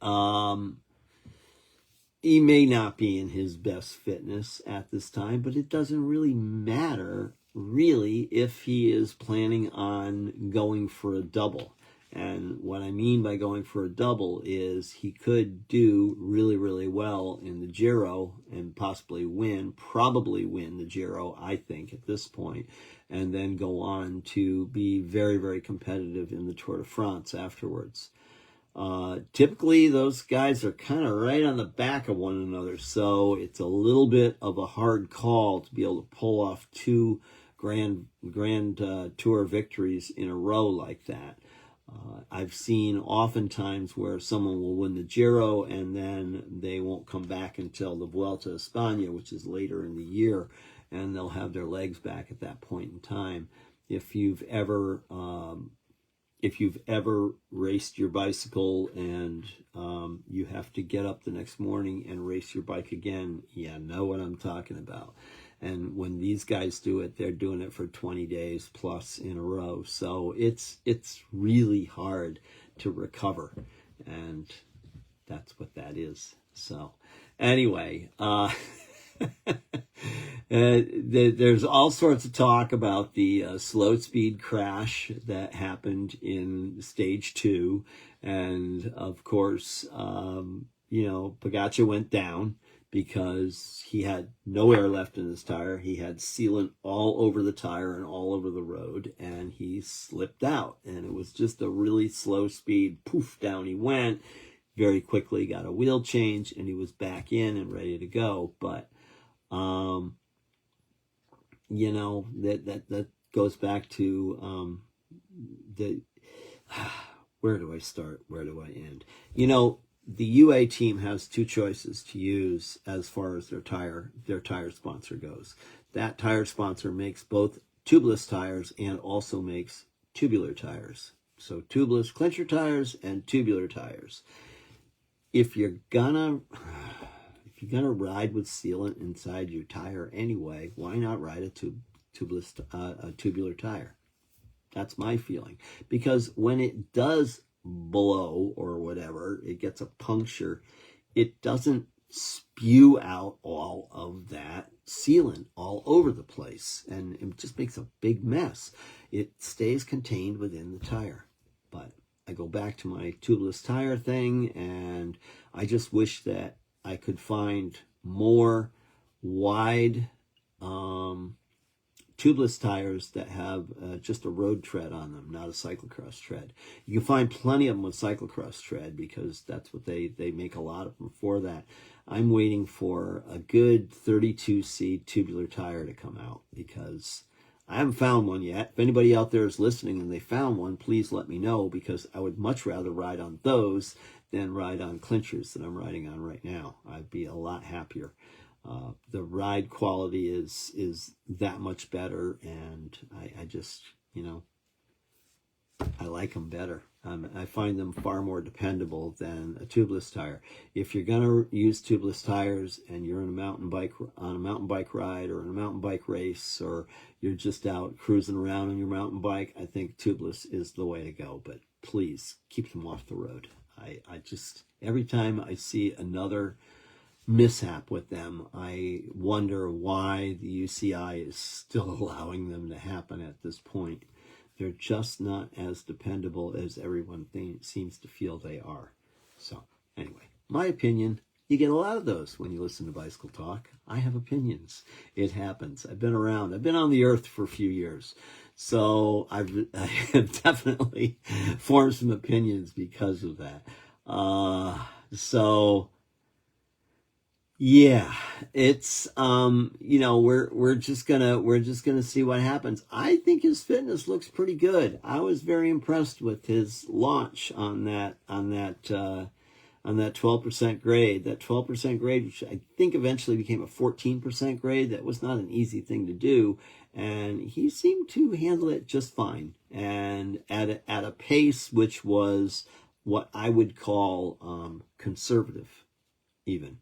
he may not be in his best fitness at this time, but it doesn't really matter, really, if he is planning on going for a double. And what I mean by going for a double is he could do really, really well in the Giro and probably win the Giro, I think, at this point, and then go on to be very, very competitive in the Tour de France afterwards. Typically, those guys are kind of right on the back of one another, so it's a little bit of a hard call to be able to pull off two grand Tour victories in a row like that. I've seen oftentimes where someone will win the Giro and then they won't come back until the Vuelta a España, which is later in the year, and they'll have their legs back at that point in time. If you've ever raced your bicycle and you have to get up the next morning and race your bike again, you know what I'm talking about. And when these guys do it, they're doing it for 20 days plus in a row. So it's really hard to recover. And that's what that is. So anyway, there's all sorts of talk about the slow speed crash that happened in stage 2. And of course, Pogacar went down because he had no air left in his tire. He had sealant all over the tire and all over the road, and he slipped out. And it was just a really slow speed, poof, down he went. Very quickly got a wheel change, and he was back in and ready to go. But, that goes back to where do I start? Where do I end? The UA team has two choices to use as far as their tire sponsor goes. That tire sponsor makes both tubeless tires and also makes tubular tires. So tubeless clincher tires and tubular tires. If you're gonna ride with sealant inside your tire anyway, why not ride a tubular tire? That's my feeling. Because when it does blow or whatever, it gets a puncture, it doesn't spew out all of that sealant all over the place, and it just makes a big mess. It stays contained within the tire. But I go back to my tubeless tire thing, and I just wish that I could find more wide tubeless tires that have just a road tread on them, not a cyclocross tread. You can find plenty of them with cyclocross tread because that's what they make a lot of them for that. I'm waiting for a good 32C tubular tire to come out because I haven't found one yet. If anybody out there is listening and they found one, please let me know, because I would much rather ride on those than ride on clinchers that I'm riding on right now. I'd be a lot happier. The ride quality is that much better, and I just, I like them better. I find them far more dependable than a tubeless tire. If you're gonna use tubeless tires and you're on a mountain bike ride or in a mountain bike race, or you're just out cruising around on your mountain bike, I think tubeless is the way to go. But please keep them off the road. I just, every time I see another mishap with them, I wonder why the UCI is still allowing them to happen at this point. They're just not as dependable as everyone seems to feel they are. So anyway, my opinion, you get a lot of those when you listen to Bicycle Talk. I have opinions. It happens. I've been around. I've been on the earth for a few years. So I have definitely formed some opinions because of that. Yeah, it's we're just gonna see what happens. I think his fitness looks pretty good. I was very impressed with his launch on that 12% grade. That 12% grade, which I think eventually became a 14% grade. That was not an easy thing to do, and he seemed to handle it just fine, and at a pace which was what I would call conservative, even.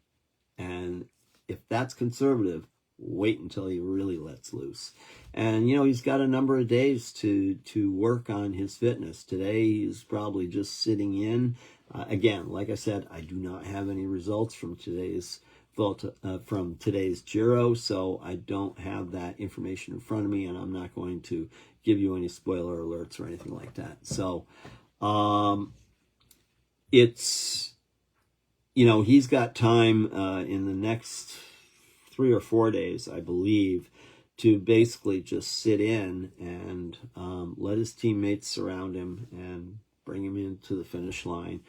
And if that's conservative, wait until he really lets loose. And, he's got a number of days to work on his fitness. Today, he's probably just sitting in. Again, like I said, I do not have any results from today's Giro, so I don't have that information in front of me, and I'm not going to give you any spoiler alerts or anything like that. So, it's... he's got time in the next 3 or 4 days, I believe, to basically just sit in and let his teammates surround him and bring him into the finish line.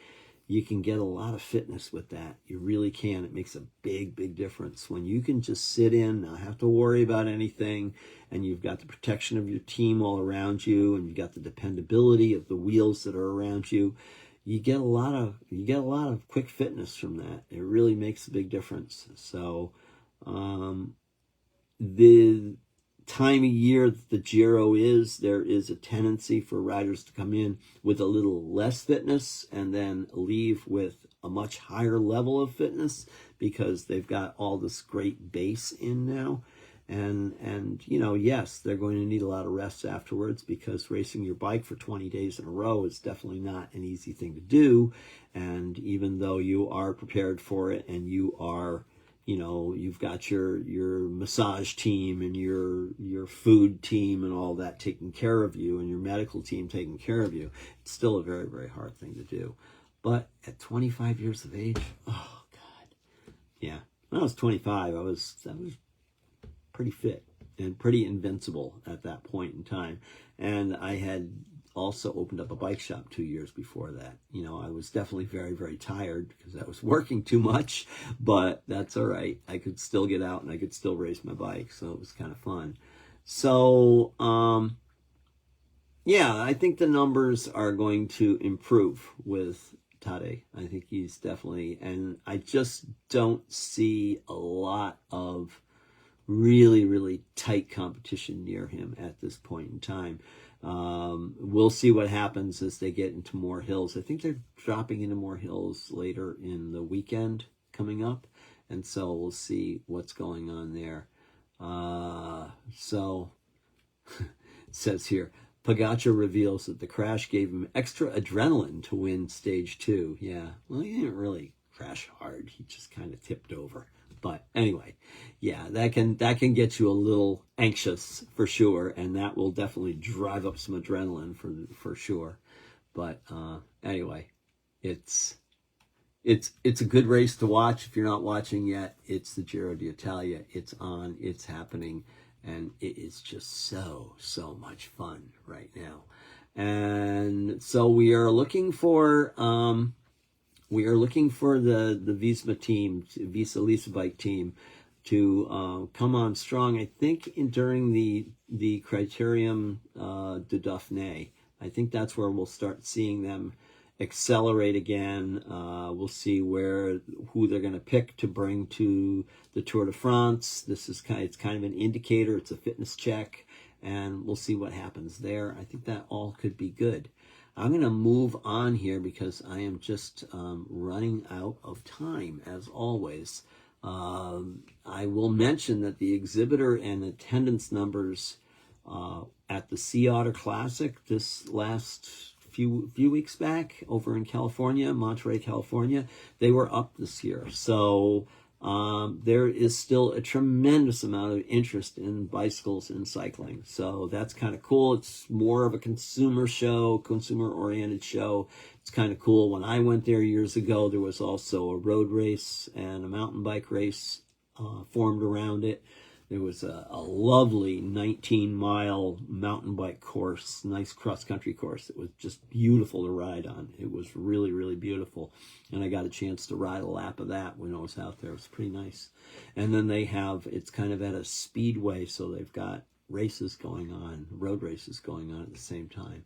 You can get a lot of fitness with that. You really can. It makes a big, big difference. When you can just sit in, not have to worry about anything, and you've got the protection of your team all around you, and you've got the dependability of the wheels that are around you. You get a lot of quick fitness from that. It really makes a big difference. So the time of year that the Giro is, there is a tendency for riders to come in with a little less fitness and then leave with a much higher level of fitness because they've got all this great base in now. And yes, they're going to need a lot of rest afterwards because racing your bike for 20 days in a row is definitely not an easy thing to do. And even though you are prepared for it and you are, you've got your massage team and your food team and all that taking care of you and your medical team taking care of you, it's still a very, very hard thing to do. But at 25 years of age, oh God. Yeah. When I was 25, I was pretty fit and pretty invincible at that point in time. And I had also opened up a bike shop 2 years before that. I was definitely very, very tired because I was working too much, but that's all right. I could still get out and I could still race my bike. So it was kind of fun. So, I think the numbers are going to improve with Tadej. I think he's definitely, and I just don't see a lot of really, really tight competition near him at this point in time. We'll see what happens as they get into more hills. I think they're dropping into more hills later in the weekend coming up, and so we'll see what's going on there. So it says here, Pogacar reveals that the crash gave him extra adrenaline to win stage 2. Yeah, well, he didn't really crash hard. He just kind of tipped over. But anyway, yeah, that can get you a little anxious for sure, and that will definitely drive up some adrenaline for sure. But anyway, it's a good race to watch. If you're not watching yet, it's the Giro d'Italia. It's on, it's happening, and it is just so much fun right now. And so we are looking for the Visma team, Visa Lisa Bike team, to come on strong. I think during the Critérium de Dauphiné. I think that's where we'll start seeing them accelerate again. We'll see who they're going to pick to bring to the Tour de France. It's kind of an indicator. It's a fitness check, and we'll see what happens there. I think that all could be good. I'm going to move on here because I am just running out of time, as always. I will mention that the exhibitor and attendance numbers at the Sea Otter Classic this last few weeks back over in California, Monterey, California, they were up this year. So there is still a tremendous amount of interest in bicycles and cycling. So that's kind of cool. It's more of a consumer show, consumer-oriented show. It's kind of cool. When I went there years ago, there was also a road race and a mountain bike race formed around it. There was a lovely 19-mile mountain bike course, nice cross-country course. It was just beautiful to ride on. It was really, really beautiful. And I got a chance to ride a lap of that when I was out there. It was pretty nice. And then it's kind of at a speedway, so they've got races going on, road races going on at the same time.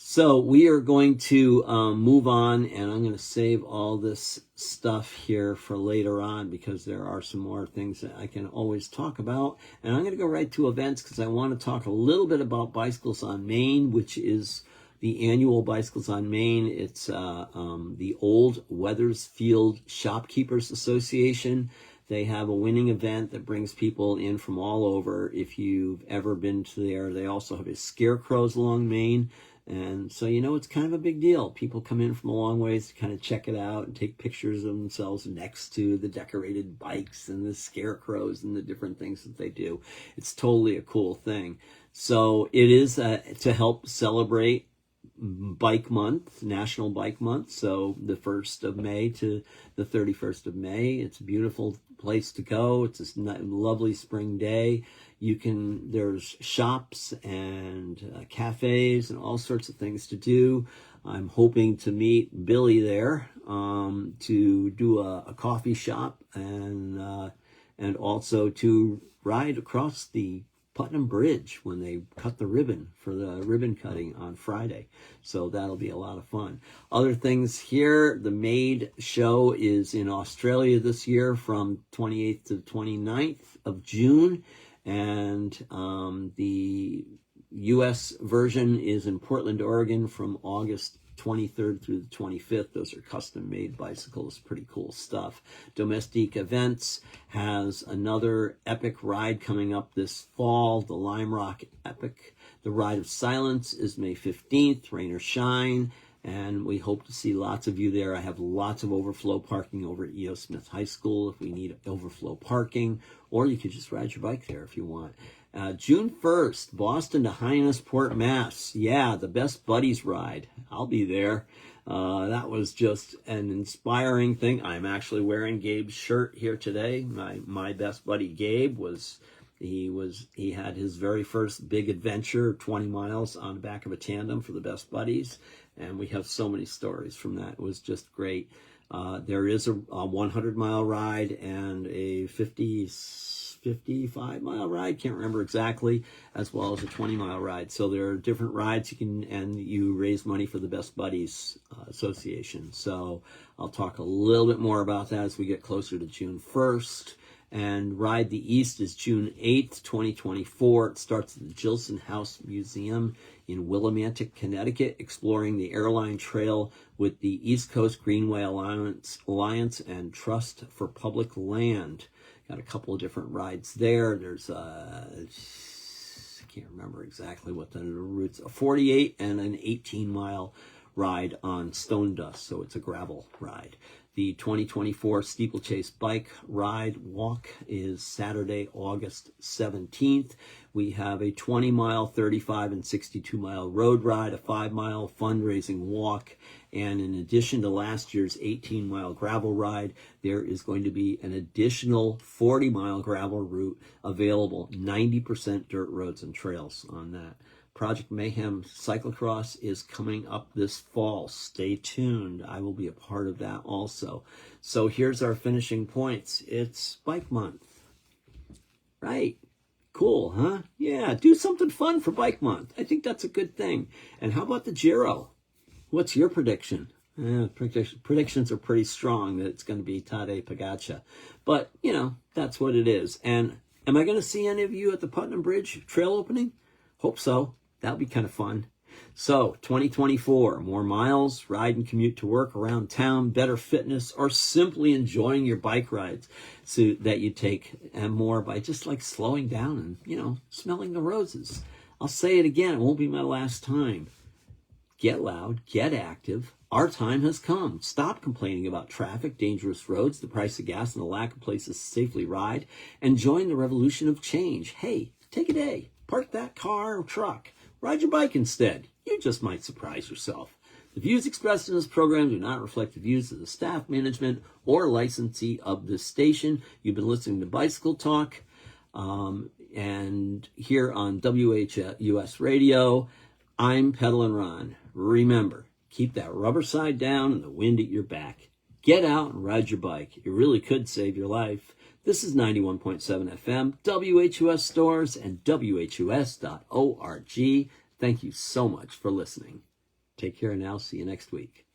So we are going to move on, and I'm going to save all this stuff here for later on because there are some more things that I can always talk about. And I'm going to go right to events because I want to talk a little bit about Bicycles on Main, which is the annual Bicycles on Main. It's the old Wethersfield Shopkeepers Association. They have a winning event that brings people in from all over. If you've ever been to there, they also have a scarecrows along Main. And so, it's kind of a big deal. People come in from a long ways to kind of check it out and take pictures of themselves next to the decorated bikes and the scarecrows and the different things that they do. It's totally a cool thing. So it is to help celebrate Bike Month, National Bike Month. So the 1st of May to the 31st of May. It's a beautiful place to go. It's a lovely spring day. There's shops and cafes and all sorts of things to do. I'm hoping to meet Billy there to do a coffee shop and also to ride across the Putnam Bridge when they cut the ribbon for the ribbon cutting on Friday. So that'll be a lot of fun. Other things here, the MAID show is in Australia this year from 28th to 29th of June. And the U.S. version is in Portland, Oregon from August 23rd through the 25th. Those are custom-made bicycles, pretty cool stuff. Domestique Events has another epic ride coming up this fall, the Lime Rock Epic. The Ride of Silence is May 15th, rain or shine, and we hope to see lots of you there. I have lots of overflow parking over at E.O. Smith High School if we need overflow parking, or you could just ride your bike there if you want. June 1st, Boston to Hyannisport, Mass. Yeah, the Best Buddies ride. I'll be there. That was just an inspiring thing. I'm actually wearing Gabe's shirt here today. My best buddy Gabe he had his very first big adventure, 20 miles on the back of a tandem for the Best Buddies. And we have so many stories from that. It was just great. There is a 100-mile ride and a 55-mile ride, can't remember exactly, as well as a 20-mile ride. So there are different rides and you raise money for the Best Buddies Association. So I'll talk a little bit more about that as we get closer to June 1st. And Ride the East is June 8th, 2024. It starts at the Gilson House Museum in Willimantic, Connecticut, exploring the airline trail with the East Coast Greenway Alliance and Trust for Public Land. Got a couple of different rides there. There's I can't remember exactly what the routes, a 48 and an 18-mile ride on stone dust, so it's a gravel ride. The 2024 Steeplechase Bike Ride Walk is Saturday, August 17th. We have a 20-mile, 35, and 62-mile road ride, a 5-mile fundraising walk, and in addition to last year's 18-mile gravel ride, there is going to be an additional 40-mile gravel route available, 90% dirt roads and trails on that. Project Mayhem Cyclocross is coming up this fall. Stay tuned. I will be a part of that also. So here's our finishing points. It's Bike Month. Right. Cool, huh? Yeah, do something fun for Bike Month. I think that's a good thing. And how about the Giro? What's your prediction? Predictions are pretty strong that it's going to be Tadej Pogacar. But, that's what it is. And am I going to see any of you at the Putnam Bridge trail opening? Hope so. That'll be kind of fun. So, 2024, more miles, ride and commute to work around town, better fitness, or simply enjoying your bike rides so that you take, and more by just like slowing down and, smelling the roses. I'll say it again. It won't be my last time. Get loud, get active, Our time has come. Stop complaining about traffic, dangerous roads, the price of gas, and the lack of places to safely ride, and join the revolution of change. Hey, take a day. Park that car or truck. Ride your bike instead. You just might surprise yourself. The views expressed in this program do not reflect the views of the staff, management, or licensee of this station. You've been listening to Bicycle Talk, and here on WHUS Radio, I'm Pedalin' Ron. Remember, keep that rubber side down and the wind at your back. Get out and ride your bike. It really could save your life. This is 91.7 FM, WHUS Stores, and WHUS.org. Thank you so much for listening. Take care now. See you next week.